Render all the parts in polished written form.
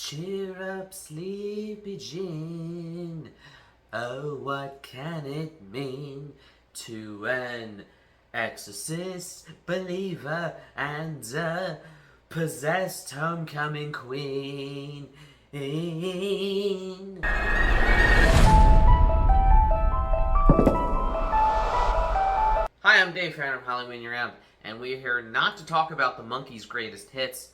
Cheer up, sleepy Jean. Oh, what can it mean to an exorcist believer and a possessed homecoming queen? Hi, I'm Dave, fan of Halloween Year Round, and we're here not to talk about the Monkey's greatest hits,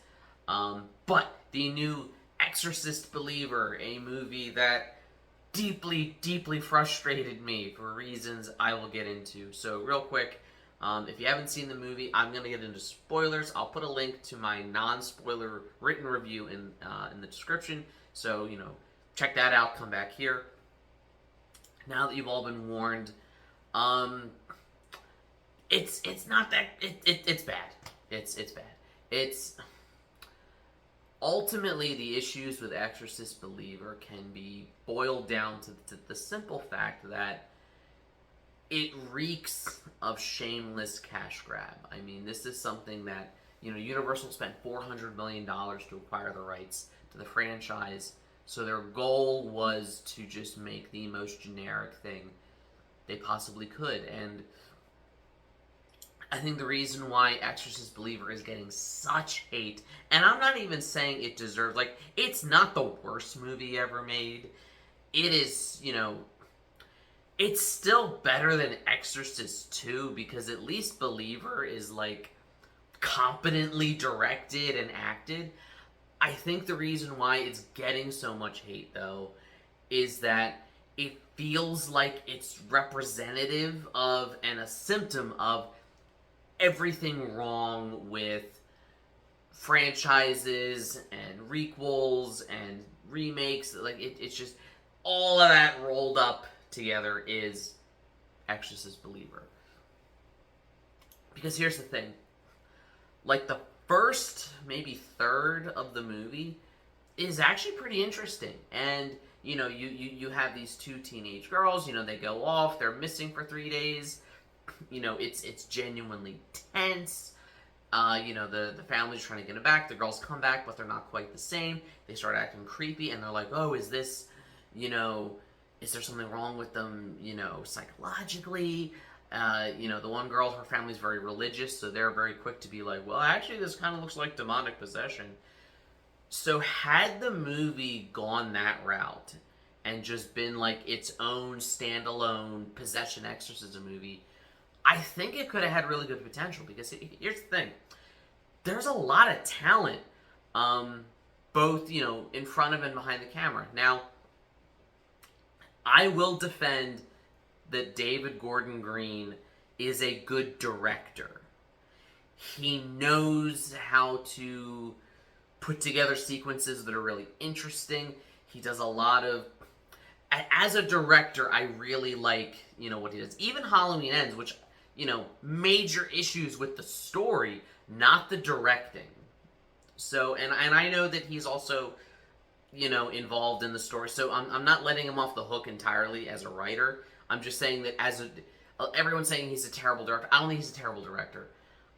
but the new Exorcist Believer, a movie that deeply, deeply frustrated me for reasons I will get into. So, real quick, if you haven't seen the movie, I'm going to get into spoilers. I'll put a link to my non-spoiler written review in the description, so, check that out, come back here. Now that you've all been warned, it's not that it's bad. It's bad. It's ultimately the issues with Exorcist Believer can be boiled down to the simple fact that it reeks of shameless cash grab. I mean, this is something that Universal spent $400 million to acquire the rights to the franchise. So their goal was to just make the most generic thing they possibly could. And I think the reason why Exorcist Believer is getting such hate, and I'm not even saying it deserves, it's not the worst movie ever made. It is, it's still better than Exorcist 2, because at least Believer is, competently directed and acted. I think the reason why it's getting so much hate, though, is that it feels like it's representative of, and a symptom of, everything wrong with franchises and requels and remakes. It's just all of that rolled up together is Exorcist Believer. Because here's the thing, the first maybe third of the movie is actually pretty interesting, and you have these two teenage girls. They go off, they're missing for 3 days. It's genuinely tense. The family's trying to get them back. The girls come back, but they're not quite the same. They start acting creepy, and they're like, oh, is this, is there something wrong with them, psychologically? The one girl, her family's very religious, so they're very quick to be like, well, actually, this kind of looks like demonic possession. So had the movie gone that route and just been its own standalone possession exorcism movie, I think it could have had really good potential, because here's the thing. There's a lot of talent, both, in front of and behind the camera. Now, I will defend that David Gordon Green is a good director. He knows how to put together sequences that are really interesting. He does a lot of... As a director, I really like, what he does. Even Halloween Ends, which... major issues with the story, not the directing. So, and I know that he's also, involved in the story. So I'm not letting him off the hook entirely as a writer. I'm just saying that everyone's saying he's a terrible director. I don't think he's a terrible director.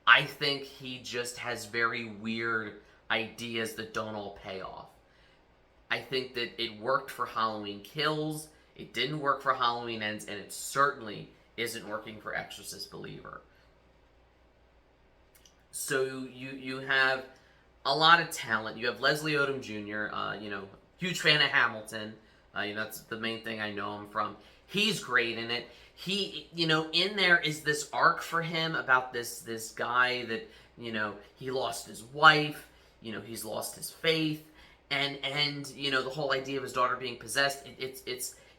I think he just has very weird ideas that don't all pay off. I think that it worked for Halloween Kills. It didn't work for Halloween Ends, and it certainly isn't working for Exorcist Believer. So you have a lot of talent. You have Leslie Odom Jr., huge fan of Hamilton. That's the main thing I know him from. He's great in it. He, in there is this arc for him about this guy that, he lost his wife, he's lost his faith, and the whole idea of his daughter being possessed,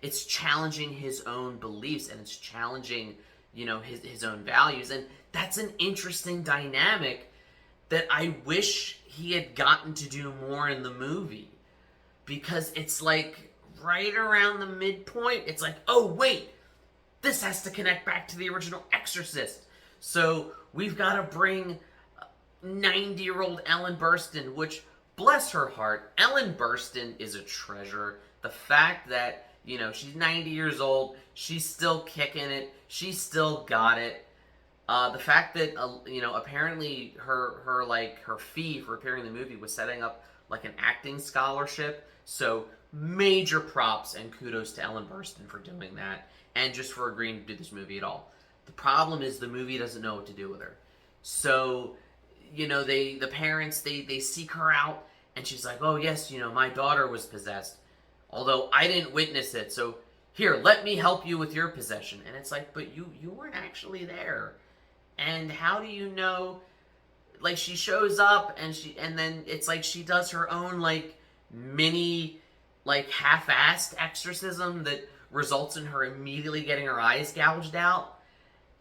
it's challenging his own beliefs, and it's challenging, his own values. And that's an interesting dynamic that I wish he had gotten to do more in the movie. Because it's right around the midpoint, it's oh wait, this has to connect back to the original Exorcist. So we've got to bring 90-year-old Ellen Burstyn, which, bless her heart, Ellen Burstyn is a treasure. The fact that she's 90 years old, she's still kicking it, she's still got it. The fact that, apparently her fee for appearing in the movie was setting up like an acting scholarship. So major props and kudos to Ellen Burstyn for doing that, and just for agreeing to do this movie at all. The problem is the movie doesn't know what to do with her. So, the parents, they seek her out, and she's like, oh yes, my daughter was possessed, although I didn't witness it, so here, let me help you with your possession. And it's like, but you weren't actually there. And how do you know? Like, she shows up, and then it's like she does her own, like, mini, like, half-assed exorcism that results in her immediately getting her eyes gouged out.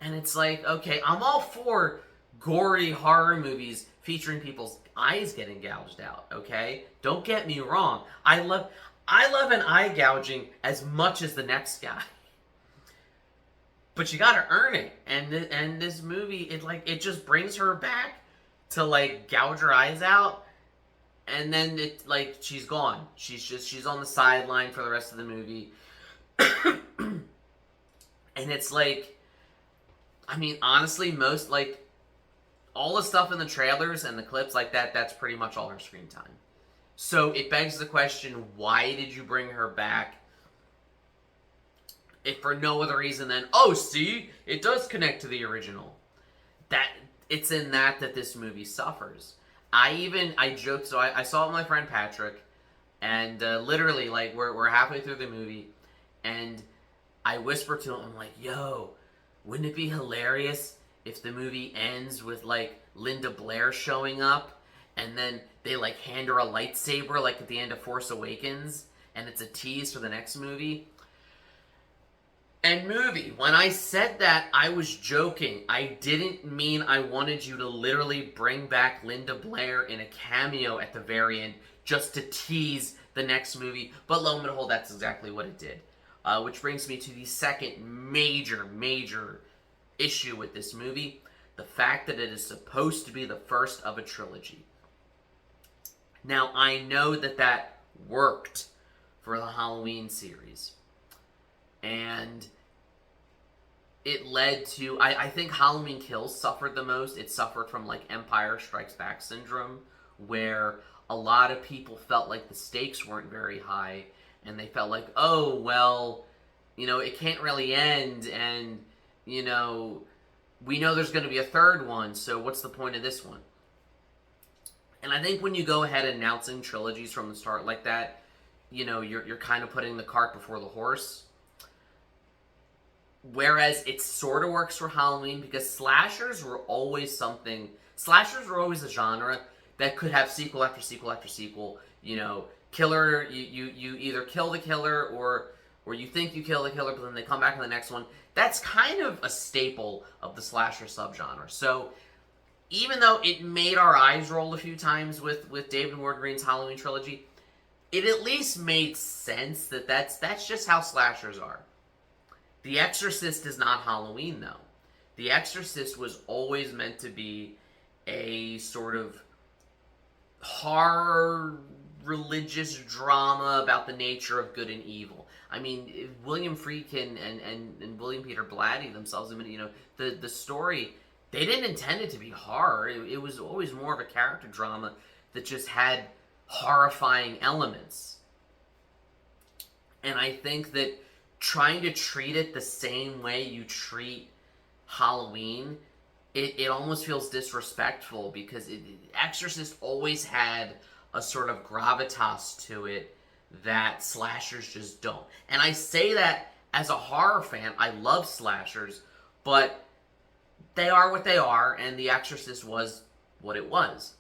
And it's like, okay, I'm all for gory horror movies featuring people's eyes getting gouged out, okay? Don't get me wrong. I love an eye gouging as much as the next guy. But you gotta earn it. And this movie, it just brings her back to, like, gouge her eyes out. And then she's gone. She's on the sideline for the rest of the movie. And it's like, I mean, honestly, most, like, all the stuff in the trailers and the clips like that, that's pretty much all her screen time. So it begs the question, why did you bring her back? If for no other reason than, oh, see, it does connect to the original. It's in that this movie suffers. I joked, so I saw it with my friend Patrick, and literally, like, we're halfway through the movie, and I whispered to him, I'm like, yo, wouldn't it be hilarious if the movie ends with, like, Linda Blair showing up, and then they, like, hand her a lightsaber, like, at the end of Force Awakens, and it's a tease for the next movie? And movie, when I said that, I was joking. I didn't mean I wanted you to literally bring back Linda Blair in a cameo at the very end just to tease the next movie. But lo and behold, that's exactly what it did. Which brings me to the second major issue with this movie. The fact that it is supposed to be the first of a trilogy. Now, I know that worked for the Halloween series. And it led to, I think Halloween Kills suffered the most. It suffered from, like, Empire Strikes Back syndrome, where a lot of people felt like the stakes weren't very high, and they felt like, oh, well, it can't really end, and, we know there's going to be a third one, so what's the point of this one? And I think when you go ahead announcing trilogies from the start like that, you're kind of putting the cart before the horse. Whereas it sort of works for Halloween, because slashers were always a genre that could have sequel after sequel after sequel. Killer, you either kill the killer or you think you kill the killer, but then they come back in the next one. That's kind of a staple of the slasher subgenre. So even though it made our eyes roll a few times with David Gordon Green's Halloween trilogy, it at least made sense that's just how slashers are. The Exorcist is not Halloween, though. The Exorcist was always meant to be a sort of horror religious drama about the nature of good and evil. I mean, William Friedkin and William Peter Blatty themselves, the story, they didn't intend it to be horror. It was always more of a character drama that just had horrifying elements. And I think that trying to treat it the same way you treat Halloween, it almost feels disrespectful, because Exorcist always had a sort of gravitas to it that slashers just don't. And I say that as a horror fan. I love slashers, but they are what they are, and The Exorcist was what it was.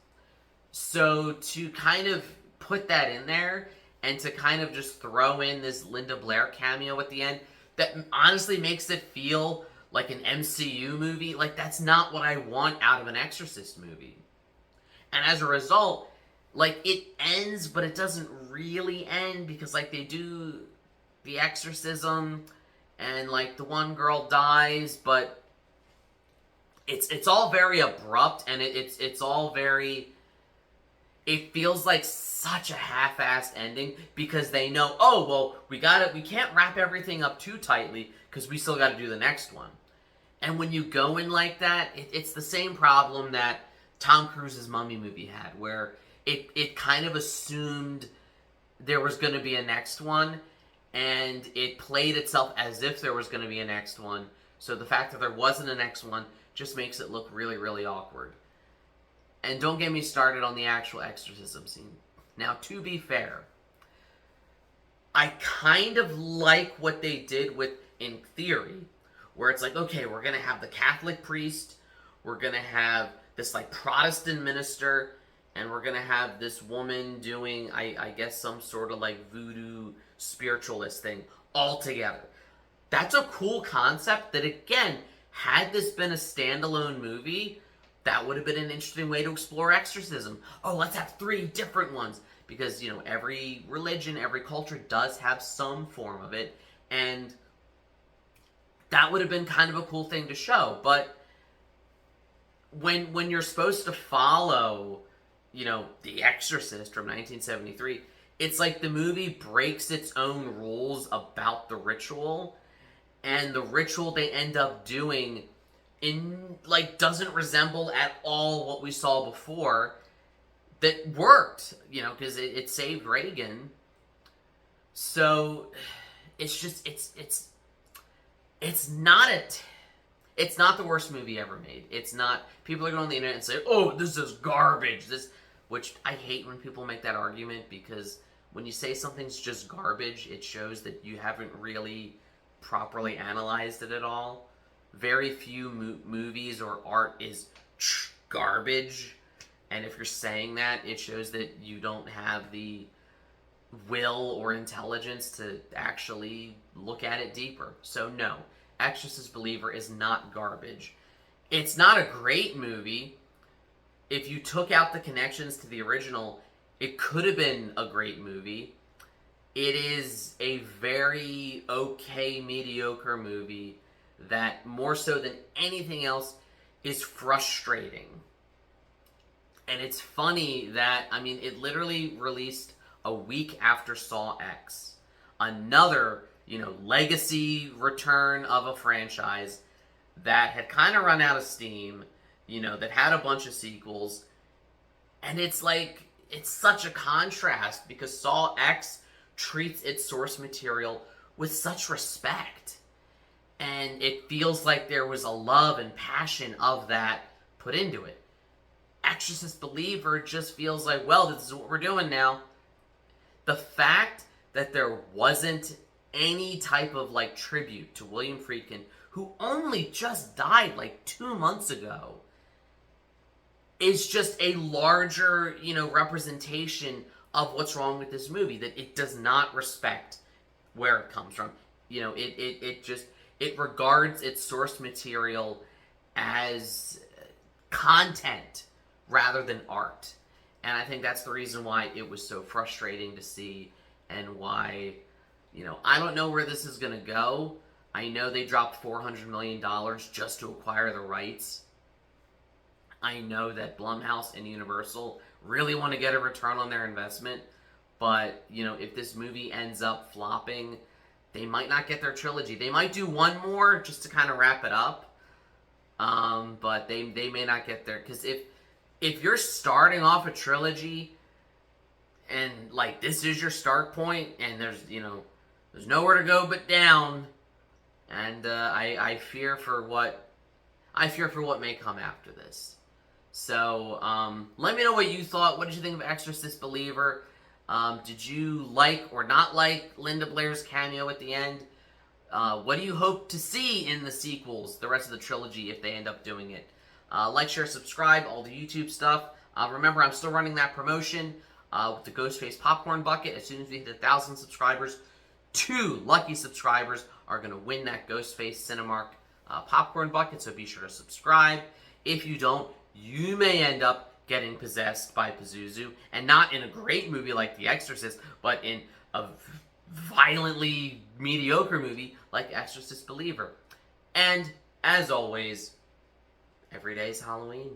So to kind of put that in there, and to kind of just throw in this Linda Blair cameo at the end, that honestly makes it feel like an MCU movie. Like, that's not what I want out of an Exorcist movie. And as a result, like, it ends, but it doesn't really end, because, like, they do the exorcism, and, like, the one girl dies, but it's all very abrupt, and it's all very... It feels like such a half-assed ending, because they know, oh, well, we can't wrap everything up too tightly, because we still got to do the next one. And when you go in like that, it's the same problem that Tom Cruise's Mummy movie had, where it kind of assumed there was going to be a next one, and it played itself as if there was going to be a next one. So the fact that there wasn't a next one just makes it look really, really awkward. And don't get me started on the actual exorcism scene. Now, to be fair, I kind of like what they did with, in theory, where it's like, okay, we're going to have the Catholic priest, we're going to have this, like, Protestant minister, and we're going to have this woman doing, I guess, some sort of, like, voodoo spiritualist thing all together. That's a cool concept that, again, had this been a standalone movie, that would have been an interesting way to explore exorcism. Oh, let's have 3 different ones. Because, you know, every religion, every culture does have some form of it. And that would have been kind of a cool thing to show. But when you're supposed to follow, you know, The Exorcist from 1973, it's like the movie breaks its own rules about the ritual. And the ritual they end up doing doesn't resemble at all what we saw before. That worked, you know, because it saved Reagan. So it's just it's not it's not the worst movie ever made. It's not. People are going on the internet and say, "Oh, this is garbage." Which I hate when people make that argument, because when you say something's just garbage, it shows that you haven't really properly analyzed it at all. Very few movies or art is garbage. And if you're saying that, it shows that you don't have the will or intelligence to actually look at it deeper. So no, Exorcist Believer is not garbage. It's not a great movie. If you took out the connections to the original, it could have been a great movie. It is a very okay, mediocre movie that, more so than anything else, is frustrating. And it's funny that, I mean, it literally released a week after Saw X. Another, you know, legacy return of a franchise that had kind of run out of steam, you know, that had a bunch of sequels. And it's like, it's such a contrast, because Saw X treats its source material with such respect. And it feels like there was a love and passion of that put into it. Exorcist Believer just feels like, well, this is what we're doing now. The fact that there wasn't any type of, like, tribute to William Friedkin, who only just died, like, 2 months ago, is just a larger, you know, representation of what's wrong with this movie, that it does not respect where it comes from. You know, it regards its source material as content rather than art. And I think that's the reason why it was so frustrating to see, and why, you know, I don't know where this is going to go. I know they dropped $400 million just to acquire the rights. I know that Blumhouse and Universal really want to get a return on their investment, but, you know, if this movie ends up flopping, they might not get their trilogy. They might do one more just to kind of wrap it up, but they may not get there, because if you're starting off a trilogy and, like, this is your start point, and there's nowhere to go but down, and I fear for what may come after this. So let me know what you thought. What did you think of Exorcist Believer? Did you like or not like Linda Blair's cameo at the end? What do you hope to see in the sequels, the rest of the trilogy, if they end up doing it? Like, share, subscribe, all the YouTube stuff. Remember, I'm still running that promotion with the Ghostface Popcorn Bucket. As soon as we hit 1,000 subscribers, 2 lucky subscribers are going to win that Ghostface Cinemark Popcorn Bucket, so be sure to subscribe. If you don't, you may end up getting possessed by Pazuzu, and not in a great movie like The Exorcist, but in a violently mediocre movie like Exorcist Believer. And, as always, every day is Halloween.